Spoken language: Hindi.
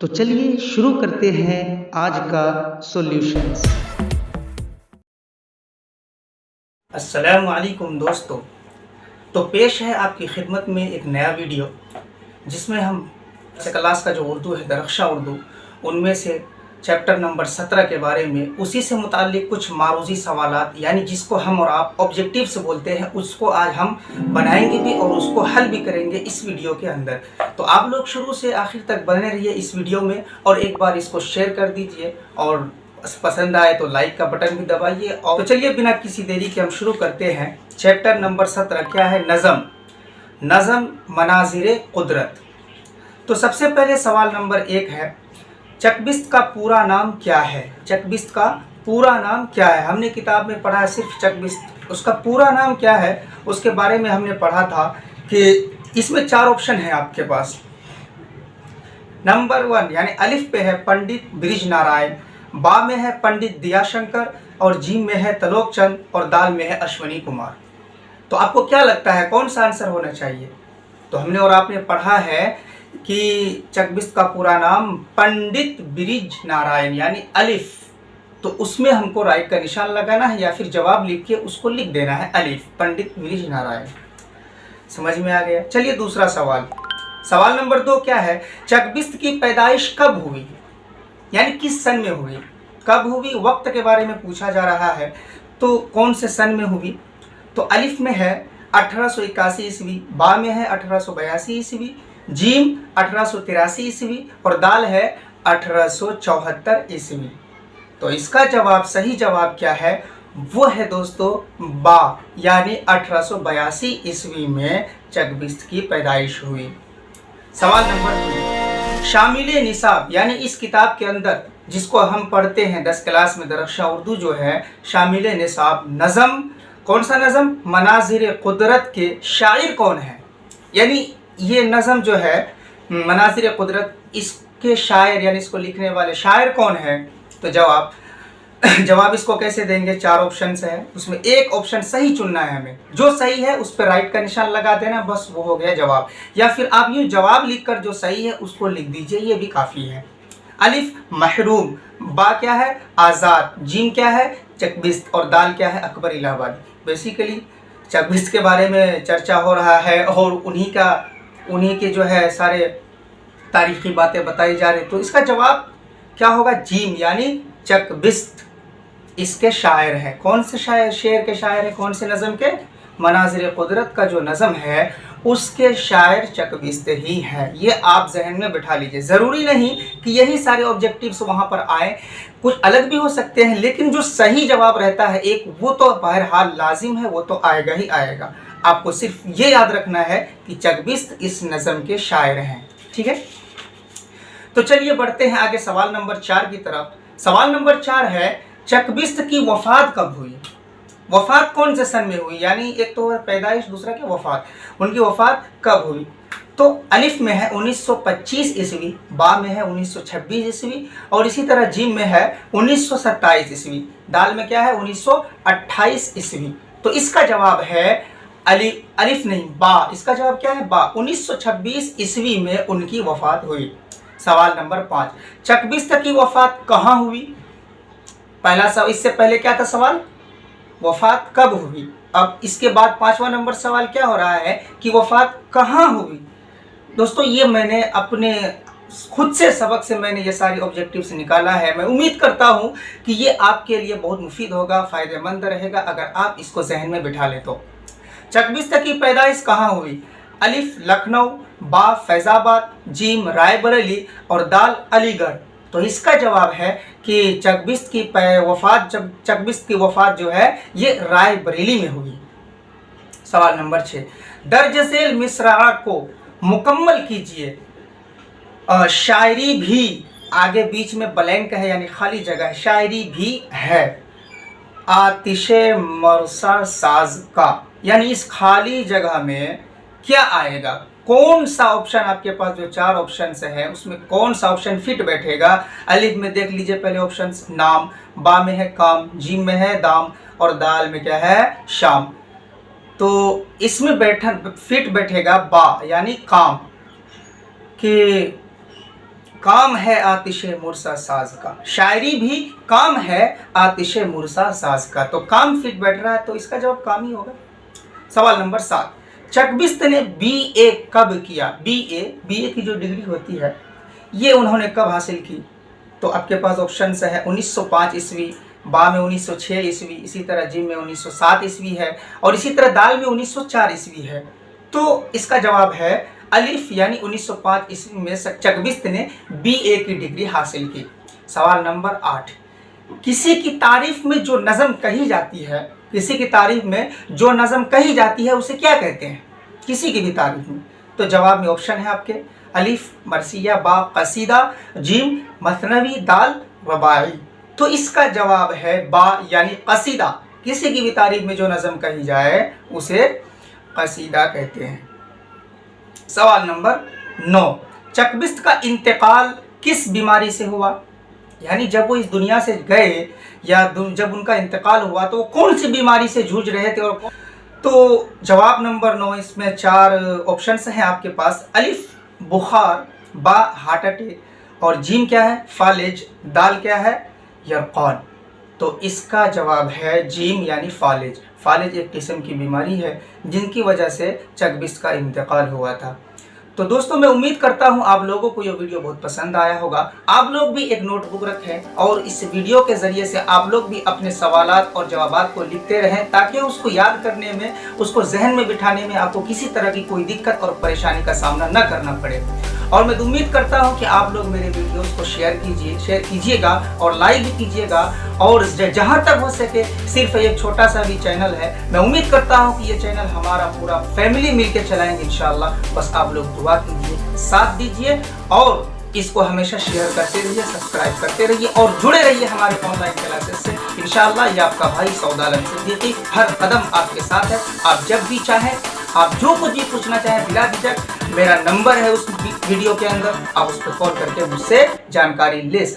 तो चलिए शुरू करते हैं आज का सॉल्यूशंस। अस्सलाम वालेकुम दोस्तों। तो पेश है आपकी खिदमत में एक नया वीडियो जिसमें हम क्लास का जो उर्दू है दरख्शा उर्दू उनमें से चैप्टर नंबर 17 के बारे में उसी से मुताल्लिक कुछ मारूजी सवालात यानी जिसको हम और आप ऑब्जेक्टिव से बोलते हैं उसको आज हम बनाएंगे भी और उसको हल भी करेंगे इस वीडियो के अंदर। तो आप लोग शुरू से आखिर तक बने रहिए इस वीडियो में और एक बार इसको शेयर कर दीजिए और पसंद आए तो लाइक का बटन भी दबाइए। और तो चलिए बिना किसी देरी के हम शुरू करते हैं। चैप्टर नंबर 17 क्या है? नज़म मनाजिर कुदरत। तो सबसे पहले सवाल नंबर 1 है, चकबिस्त का पूरा नाम क्या है? चकबिस्त का पूरा नाम क्या है? हमने किताब में पढ़ा है सिर्फ चकबिस्त, उसका पूरा नाम क्या है उसके बारे में हमने पढ़ा था कि इसमें 4 ऑप्शन है आपके पास। नंबर 1 यानी अलिफ पे है पंडित ब्रिज नारायण, बा में है पंडित दयाशंकर और जीम में है तलोक चंद और दाल में है अश्वनी कुमार। तो आपको क्या लगता है कौन सा आंसर होना चाहिए? तो हमने और आपने पढ़ा है कि चकबिस्त का पूरा नाम पंडित ब्रिज नारायण यानी अलिफ, तो उसमें हमको राइट का निशान लगाना है या फिर जवाब लिख के उसको लिख देना है अलिफ, पंडित ब्रिज नारायण। समझ में आ गया? चलिए दूसरा सवाल। सवाल नंबर 2 क्या है? चकबिस्त की पैदाइश कब हुई यानी किस सन में हुई? कब हुई वक्त के बारे में पूछा जा रहा है, तो कौन से सन में हुई? तो अलिफ में है 1881 ईस्वी, बा में है 1882 ईस्वी, जीम 1883 ईस्वी और दाल है 1874 ईस्वी। तो इसका जवाब सही जवाब क्या है? वो है दोस्तों बा यानी 1882 ईस्वी में चकबिस्त की पैदाइश हुई। सवाल नंबर 3, शामिल निसाब यानी इस किताब के अंदर जिसको हम पढ़ते हैं 10 क्लास में दरख्शा उर्दू जो है, शामिल निसाब नज़म, कौन सा नज़म? मनाजिर कुदरत के शायर कौन है? यानी ये नज़म जो है मनाजिर कुदरत, इसके शायर यानी इसको लिखने वाले शायर कौन है? तो जवाब इसको कैसे देंगे? 4 ऑप्शन है, उसमें एक ऑप्शन सही चुनना है हमें, जो सही है उस पर राइट का निशान लगा देना, बस वो हो गया जवाब। या फिर आप यूँ जवाब लिखकर जो सही है उसको लिख दीजिए, ये भी काफ़ी है। अलिफ महरूम, बा क्या है? आज़ाद, जीम क्या है? चकबिस्त और दाल क्या है? अकबर इलाहाबादी। बेसिकली चकबिस्त के बारे में चर्चा हो रहा है और उन्हीं के जो है सारे तारीखी बातें बताई जा रही, तो इसका जवाब क्या होगा? जीम यानी चकबिस्त इसके शायर हैं। कौन से शेर के शायर हैं? कौन से नज़म के? मनाजिर कुदरत का जो नज़म है उसके शायर चकबिस्त ही हैं। ये आप जहन में बिठा लीजिए। ज़रूरी नहीं कि यही सारे ऑब्जेक्टिव्स वहाँ पर आए, कुछ अलग भी हो सकते हैं, लेकिन जो सही जवाब रहता है एक, वो तो बहरहाल लाजिम है, वो तो आएगा ही आएगा। आपको सिर्फ ये याद रखना है कि चकबिस्त इस नज़म के शायर हैं। ठीक है, तो चलिए बढ़ते हैं आगे सवाल नंबर 4 की तरफ। सवाल नंबर 4 है, चकबिस्त की वफ़ात कब हुई? वफ़ात कौन से सन में हुई? यानी एक तो पैदाइश, दूसरा क्या वफ़ात, उनकी वफ़ात कब हुई? तो अलिफ में है 1925 ईस्वी, बा में है 1926 ईस्वी और इसी तरह जीम में है 1927 ईस्वी, दाल में क्या है? 1928 ईस्वी। तो इसका जवाब है अलिफ नहीं, बा। इसका जवाब क्या है? बा। 1926 ईस्वी में उनकी वफ़ात हुई। सवाल नंबर 5, चकबिस्त की वफ़ात कहाँ हुई? पहला सवाल, इससे पहले क्या था सवाल? वफ़ात कब हुई। अब इसके बाद 5वां नंबर सवाल क्या हो रहा है कि वफ़ात कहाँ हुई। दोस्तों ये मैंने अपने खुद से सबक से मैंने ये सारी ऑब्जेक्टिव्स निकाला है। मैं उम्मीद करता हूँ कि ये आपके लिए बहुत मुफीद होगा, फ़ायदेमंद रहेगा अगर आप इसको जहन में बिठा लें तो। चकबिस्त की पैदाइश कहाँ हुई? अलिफ लखनऊ, बा फैज़ाबाद, जीम रायबरेली और दाल अलीगढ़। तो इसका जवाब है कि चकबिस्त की वफ़ात जो है ये रायबरेली में हुई। सवाल नंबर 6, दर्ज झेल मिसरा को मुकम्मल कीजिए। शायरी भी, आगे बीच में ब्लैंक है यानी खाली जगह है, शायरी भी है। आतिशे मरसा साज का, यानी इस खाली जगह में क्या आएगा? कौन सा ऑप्शन आपके पास जो 4 ऑप्शन है उसमें कौन सा ऑप्शन फिट बैठेगा? अलिफ में देख लीजिए पहले ऑप्शन नाम, बा में है काम, जीम में है दाम और दाल में क्या है? शाम। तो इसमें फिट बैठेगा बा यानी काम, कि काम है आतिश मुरसा साज का, शायरी भी काम है आतिश मुरसा साज का। तो काम फिट बैठ रहा है, तो इसका जवाब काम ही होगा। सवाल नंबर 7, चकबिस्त ने BA कब किया? BA की जो डिग्री होती है ये उन्होंने कब हासिल की? तो आपके पास ऑप्शन है 1905 ईस्वी, बा में 1906 ईस्वी, इसी तरह जीम में 1907 ईस्वी है, और इसी तरह दाल में 1904 ईस्वी है। तो इसका जवाब है अलिफ, यानी 1905 ईस्वी में चकबिस्त ने BA की डिग्री हासिल की। सवाल नंबर 8, किसी की तारीफ में जो नज़म कही जाती है, किसी की तारीफ में जो नज़म कही जाती है उसे क्या कहते हैं? किसी की भी तारीफ में। तो जवाब में ऑप्शन है आपके अलिफ मरसिया, बा कसीदा, जीम मसनवी, दाल रबाई। तो इसका जवाब है बा, यानी कसीदा। किसी की भी तारीफ में जो नज़म कही जाए उसे कसीदा कहते हैं। सवाल नंबर 9, चकबिस्त का इंतकाल किस बीमारी से हुआ? यानी जब वो इस दुनिया से गए या जब उनका इंतकाल हुआ तो वो कौन सी बीमारी से जूझ रहे थे? और तो जवाब नंबर 9, इसमें 4 ऑप्शंस हैं आपके पास। अलिफ बुखार, बा हार्ट अटैक, और जीम क्या है? फालिज, दाल क्या है? यरकान। तो इसका जवाब है जीम, यानी फालिज। फालिज एक किस्म की बीमारी है जिनकी वजह से चकबिस्त का इंतकाल हुआ था। तो दोस्तों, मैं उम्मीद करता हूं आप लोगों को यह वीडियो बहुत पसंद आया होगा। आप लोग भी एक नोटबुक रखें और इस वीडियो के जरिए से आप लोग भी अपने सवालात और जवाबात को लिखते रहें, ताकि उसको याद करने में, उसको जहन में बिठाने में आपको किसी तरह की कोई दिक्कत और परेशानी का सामना न करना पड़े। और मैं उम्मीद करता हूं कि आप लोग मेरे वीडियोस को शेयर कीजिएगा और लाइक भी कीजिएगा। और जहां तक हो सके, सिर्फ एक छोटा सा भी चैनल है, मैं उम्मीद करता हूं कि ये चैनल हमारा पूरा फैमिली मिलकर चलाएंगे इंशाल्लाह। बस आप लोग दुआ कीजिए, साथ दीजिए और इसको हमेशा शेयर करते रहिए, सब्सक्राइब करते रहिए और जुड़े रहिए हमारे ऑनलाइन क्लासेस से। इंशाल्लाह ये आपका भाई सऊद आलम सिद्दीकी हर कदम आपके साथ है। आप जब भी चाहें, आप जो कुछ भी पूछना चाहें बिला झिझक, मेरा नंबर है उस वीडियो के अंदर, आप उस पर कॉल करके मुझसे जानकारी ले सकते हैं।